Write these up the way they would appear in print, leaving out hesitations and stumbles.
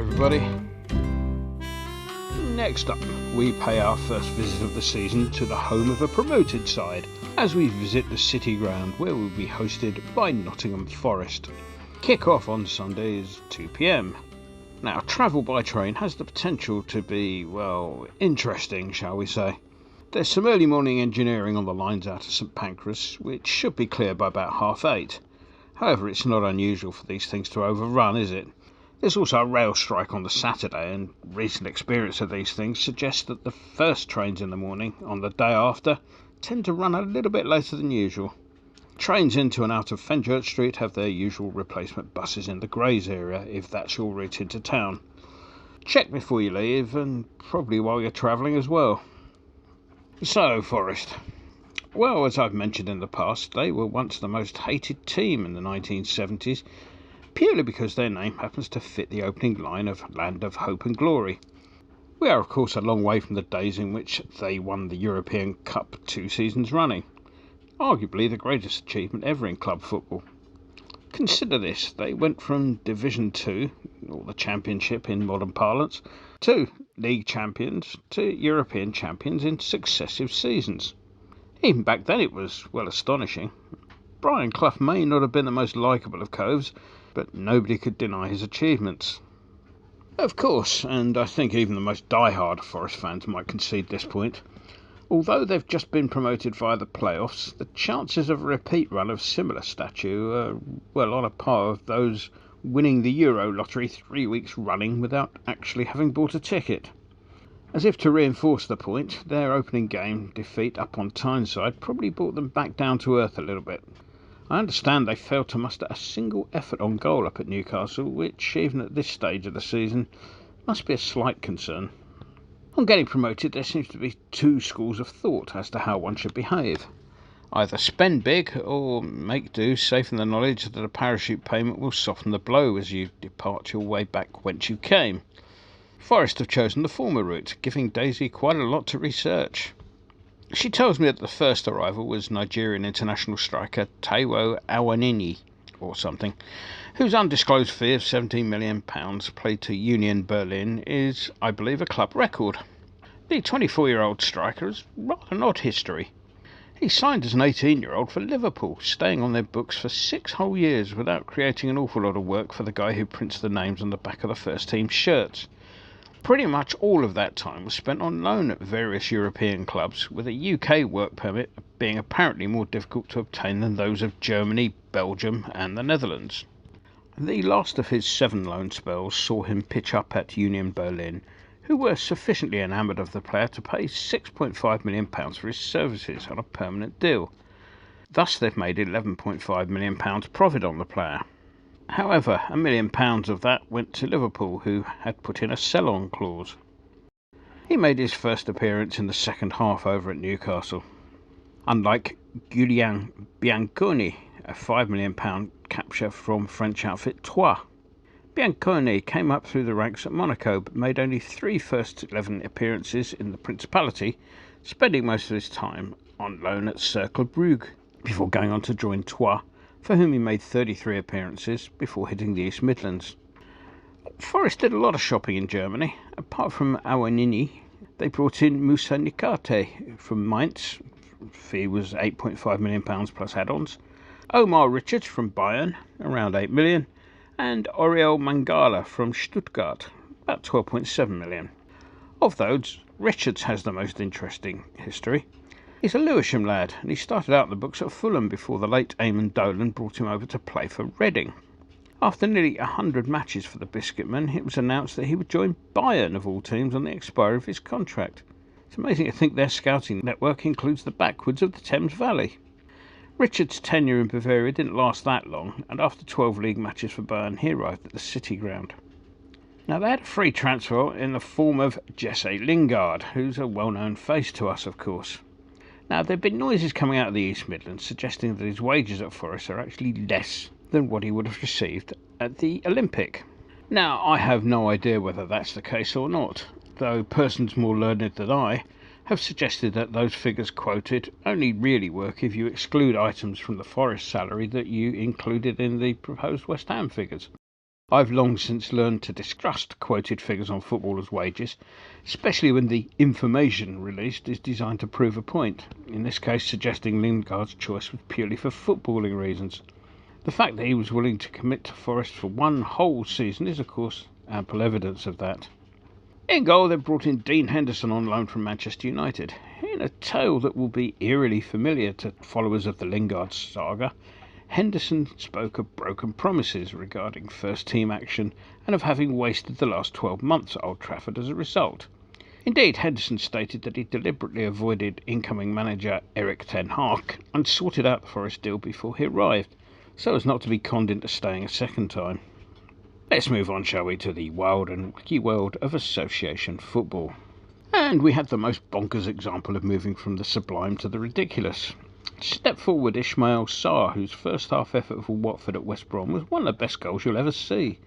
everybody. Next up, we pay our first visit of the season to the home of a promoted side, as we visit the City Ground, where we'll be hosted by Nottingham Forest. Kick-off on Sunday is 2 p.m. Now, travel by train has the potential to be, well, interesting, shall we say. There's some early morning engineering on the lines out of St Pancras, which should be clear by about 8:30. However, it's not unusual for these things to overrun, is it? There's also a rail strike on the Saturday, and recent experience of these things suggests that the first trains in the morning on the day after tend to run a little bit later than usual. Trains into and out of Fenchurch Street have their usual replacement buses in the Grays area, if that's your route into town. Check before you leave, and probably while you're travelling as well. So, Forest. Well, as I've mentioned in the past, they were once the most hated team in the 1970s, purely because their name happens to fit the opening line of Land of Hope and Glory. We are, of course, a long way from the days in which they won the European Cup 2 seasons running, arguably the greatest achievement ever in club football. Consider this, they went from Division 2, or the Championship in modern parlance, to League Champions to European Champions in successive seasons. Even back then it was, well, astonishing. Brian Clough may not have been the most likeable of coves, but nobody could deny his achievements. Of course, and I think even the most die-hard Forest fans might concede this point, although they've just been promoted via the playoffs, the chances of a repeat run of similar stature are, well, on a par of those winning the Euro lottery 3 weeks running without actually having bought a ticket. As if to reinforce the point, their opening game defeat up on Tyneside probably brought them back down to earth a little bit. I understand they failed to muster a single effort on goal up at Newcastle, which, even at this stage of the season, must be a slight concern. On getting promoted, there seems to be two schools of thought as to how one should behave. Either spend big, or make do, safe in the knowledge that a parachute payment will soften the blow as you depart your way back whence you came. Forest have chosen the former route, giving Daisy quite a lot to research. She tells me that the first arrival was Nigerian international striker Taiwo Awanini, or something, whose undisclosed fee of £17 million paid to Union Berlin is, I believe, a club record. The 24-year-old striker has rather an odd history. He signed as an 18-year-old for Liverpool, staying on their books for 6 whole years without creating an awful lot of work for the guy who prints the names on the back of the first team shirts. Pretty much all of that time was spent on loan at various European clubs, with a UK work permit being apparently more difficult to obtain than those of Germany, Belgium and the Netherlands. The last of his 7 loan spells saw him pitch up at Union Berlin, who were sufficiently enamoured of the player to pay £6.5 million for his services on a permanent deal. Thus they've made £11.5 million profit on the player. However, £1 million of that went to Liverpool, who had put in a sell-on clause. He made his first appearance in the second half over at Newcastle. Unlike Giulian Bianconi, a £5 million capture from French outfit Troyes. Bianconi came up through the ranks at Monaco, but made only 3 first 11 appearances in the Principality, spending most of his time on loan at Cercle Brugge, before going on to join Troyes, for whom he made 33 appearances before hitting the East Midlands. Forest did a lot of shopping in Germany. Apart from Awanini, they brought in Moussa Nikate from Mainz. Fee was £8.5 million plus add-ons. Omar Richards from Bayern, around £8 million. And Oriol Mangala from Stuttgart, about £12.7 million. Of those, Richards has the most interesting history. He's a Lewisham lad, and he started out in the books at Fulham before the late Eamon Dolan brought him over to play for Reading. After nearly 100 matches for the Biscuitmen, it was announced that he would join Bayern, of all teams, on the expiry of his contract. It's amazing to think their scouting network includes the backwards of the Thames Valley. Richards' tenure in Bavaria didn't last that long, and after 12 league matches for Bayern, he arrived at the City Ground. Now, they had a free transfer in the form of Jesse Lingard, who's a well-known face to us, of course. Now, there have been noises coming out of the East Midlands suggesting that his wages at Forest are actually less than what he would have received at the Olympic. Now, I have no idea whether that's the case or not, though persons more learned than I have suggested that those figures quoted only really work if you exclude items from the Forest salary that you included in the proposed West Ham figures. I've long since learned to distrust quoted figures on footballers' wages, especially when the information released is designed to prove a point, in this case suggesting Lingard's choice was purely for footballing reasons. The fact that he was willing to commit to Forest for one whole season is, of course, ample evidence of that. In goal, they brought in Dean Henderson on loan from Manchester United. In a tale that will be eerily familiar to followers of the Lingard saga, Henderson spoke of broken promises regarding first-team action and of having wasted the last 12 months at Old Trafford as a result. Indeed, Henderson stated that he deliberately avoided incoming manager Erik ten Hag and sorted out the Forest deal before he arrived, so as not to be conned into staying a second time. Let's move on, shall we, to the wild and wacky world of association football. And we had the most bonkers example of moving from the sublime to the ridiculous. Step forward Ismail Sarr, whose first half effort for Watford at West Brom was one of the best goals you'll ever see.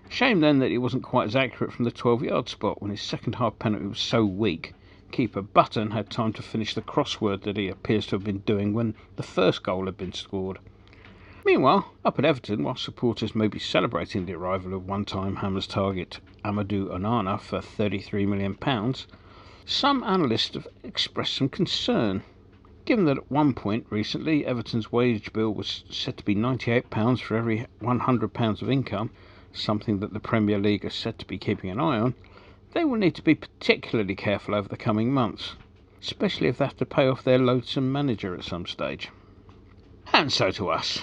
Shame then that he wasn't quite as accurate from the 12-yard spot when his second half penalty was so weak. Keeper Button had time to finish the crossword that he appears to have been doing when the first goal had been scored. Meanwhile, up at Everton, while supporters may be celebrating the arrival of one-time Hammers target Amadou Onana for £33 million, some analysts have expressed some concern. Given that at one point recently Everton's wage bill was said to be £98 for every £100 of income, something that the Premier League is said to be keeping an eye on, they will need to be particularly careful over the coming months, especially if they have to pay off their loathsome manager at some stage. And so to us.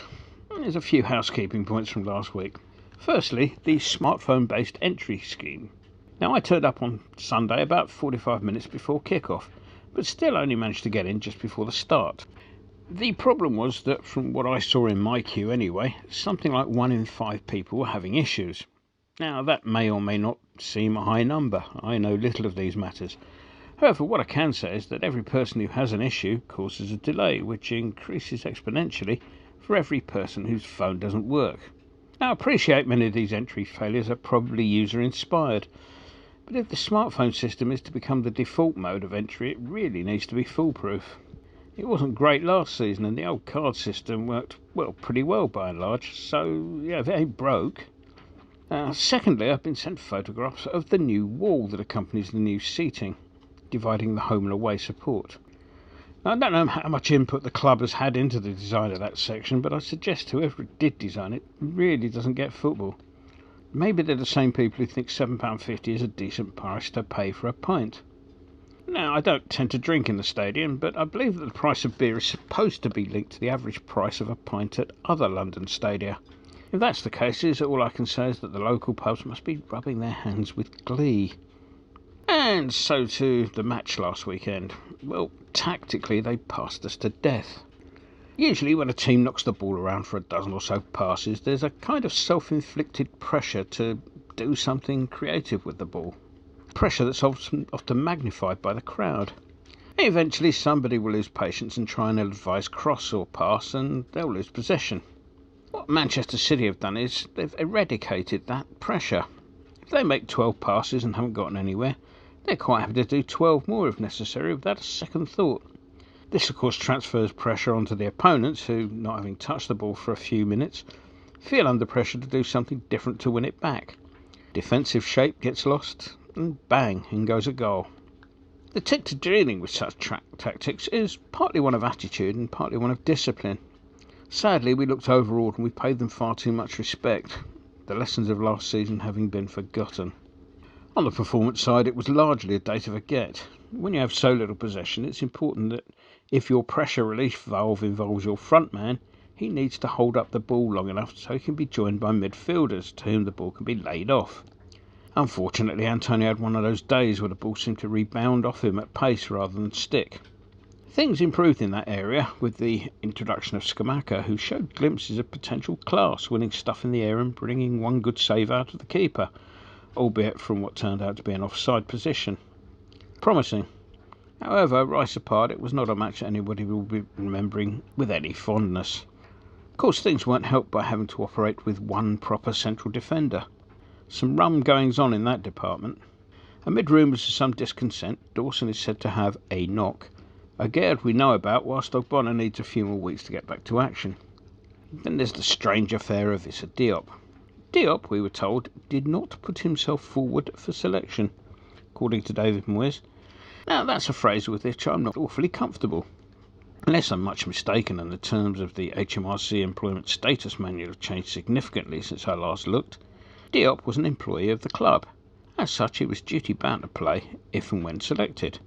There's a few housekeeping points from last week. Firstly, the smartphone-based entry scheme. Now, I turned up on Sunday about 45 minutes before kick-off, but still only managed to get in just before the start. The problem was that, from what I saw in my queue anyway, something like 1 in 5 people were having issues. Now, that may or may not seem a high number. I know little of these matters. However, what I can say is that every person who has an issue causes a delay, which increases exponentially for every person whose phone doesn't work. Now, I appreciate many of these entry failures are probably user-inspired, but if the smartphone system is to become the default mode of entry, it really needs to be foolproof. It wasn't great last season, and the old card system worked, well, pretty well by and large, so, yeah, if it ain't broke. Secondly, I've been sent photographs of the new wall that accompanies the new seating, dividing the home and away support. Now, I don't know how much input the club has had into the design of that section, but I suggest whoever did design it really doesn't get football. Maybe they're the same people who think £7.50 is a decent price to pay for a pint. Now, I don't tend to drink in the stadium, but I believe that the price of beer is supposed to be linked to the average price of a pint at other London stadia. If that's the case, all I can say is that the local pubs must be rubbing their hands with glee. And so to the match last weekend. Well, tactically they passed us to death. Usually when a team knocks the ball around for a dozen or so passes, there's a kind of self-inflicted pressure to do something creative with the ball. Pressure that's often magnified by the crowd. Eventually somebody will lose patience and try and advise cross or pass, and they'll lose possession. What Manchester City have done is they've eradicated that pressure. If they make 12 passes and haven't gotten anywhere, they're quite happy to do 12 more if necessary without a second thought. This, of course, transfers pressure onto the opponents who, not having touched the ball for a few minutes, feel under pressure to do something different to win it back. Defensive shape gets lost, and bang, in goes a goal. The trick to dealing with such tactics is partly one of attitude and partly one of discipline. Sadly, we looked overawed and we paid them far too much respect, the lessons of last season having been forgotten. On the performance side, it was largely a day to forget. When you have so little possession, it's important that if your pressure relief valve involves your front man, he needs to hold up the ball long enough so he can be joined by midfielders to whom the ball can be laid off. Unfortunately, Antonio had one of those days where the ball seemed to rebound off him at pace rather than stick. Things improved in that area with the introduction of Scamacca, who showed glimpses of potential class, winning stuff in the air and bringing one good save out of the keeper, albeit from what turned out to be an offside position. Promising. However, Rice apart, it was not a match that anybody will be remembering with any fondness. Of course, things weren't helped by having to operate with one proper central defender. Some rum goings-on in that department. Amid rumours of some discontent, Dawson is said to have a knock, a Gerd we know about, whilst Ogbonna needs a few more weeks to get back to action. Then there's the strange affair of Issa Diop. Diop, we were told, did not put himself forward for selection, according to David Moyes. Now, that's a phrase with which I'm not awfully comfortable. Unless I'm much mistaken and the terms of the HMRC Employment Status Manual have changed significantly since I last looked, Diop was an employee of the club. As such, he was duty-bound to play if and when selected.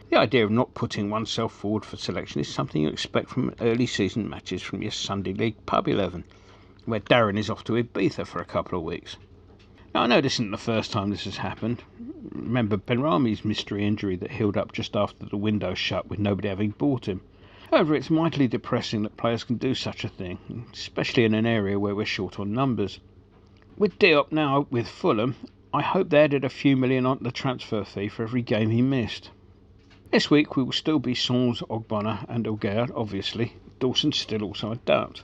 The idea of not putting oneself forward for selection is something you expect from early season matches from your Sunday League pub 11, where Darren is off to Ibiza for a couple of weeks. Now, I know this isn't the first time this has happened. Remember Benrahma's mystery injury that healed up just after the window shut with nobody having bought him. However, it's mightily depressing that players can do such a thing, especially in an area where we're short on numbers. With Diop now with Fulham, I hope they added a few million on the transfer fee for every game he missed. This week we will still be Sons, Ogbonna and Olguer, obviously. Dawson still also a doubt.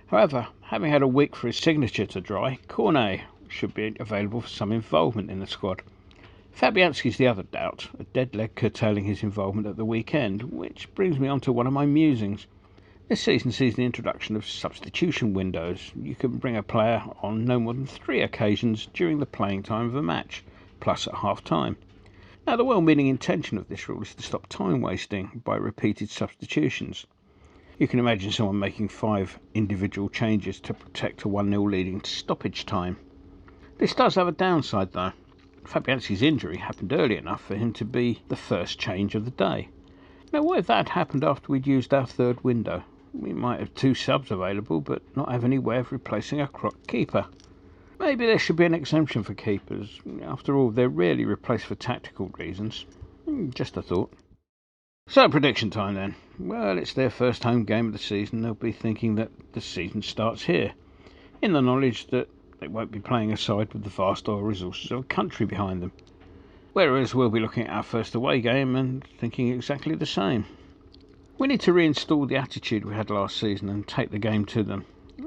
However, having had a week for his signature to dry, Cornet should be available for some involvement in the squad. Fabianski's the other doubt, a dead leg curtailing his involvement at the weekend, which brings me on to one of my musings. This season sees the introduction of substitution windows. You can bring a player on no more than 3 occasions during the playing time of a match, plus at half-time. Now, the well-meaning intention of this rule is to stop time wasting by repeated substitutions. You can imagine someone making 5 individual changes to protect a 1-0 leading to stoppage time. This does have a downside though. Fabianski's injury happened early enough for him to be the first change of the day. Now, what if that had happened after we'd used our 3rd window? We might have 2 subs available but not have any way of replacing our crock keeper. Maybe there should be an exemption for keepers. After all, they're rarely replaced for tactical reasons. Just a thought. So, prediction time then. Well, it's their first home game of the season. They'll be thinking that the season starts here, in the knowledge that they won't be playing a side with the vast oil resources of a country behind them. Whereas we'll be looking at our first away game and thinking exactly the same. We need to reinstall the attitude we had last season and take the game to them.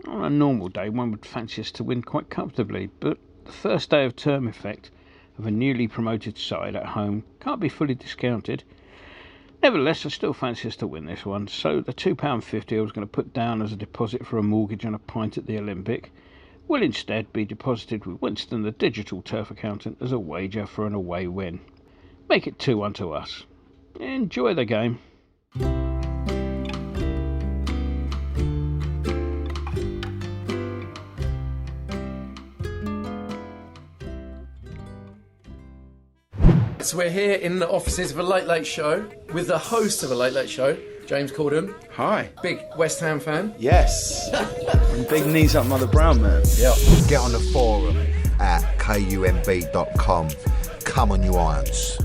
On a normal day, one would fancy us to win quite comfortably, but the first day of term effect of a newly promoted side at home can't be fully discounted. Nevertheless, I still fancy us to win this one, so the £2.50 I was going to put down as a deposit for a mortgage and a pint at the Olympic will instead be deposited with Winston, the digital turf accountant, as a wager for an away win. Make it 2-1 to us. Enjoy the game. So we're here in the offices of a Late Late Show with the host of a Late Late Show, James Corden. Hi. Big West Ham fan. Yes. And big knees up Mother Brown, man. Yeah. Get on the forum at kumb.com. Come on, you irons.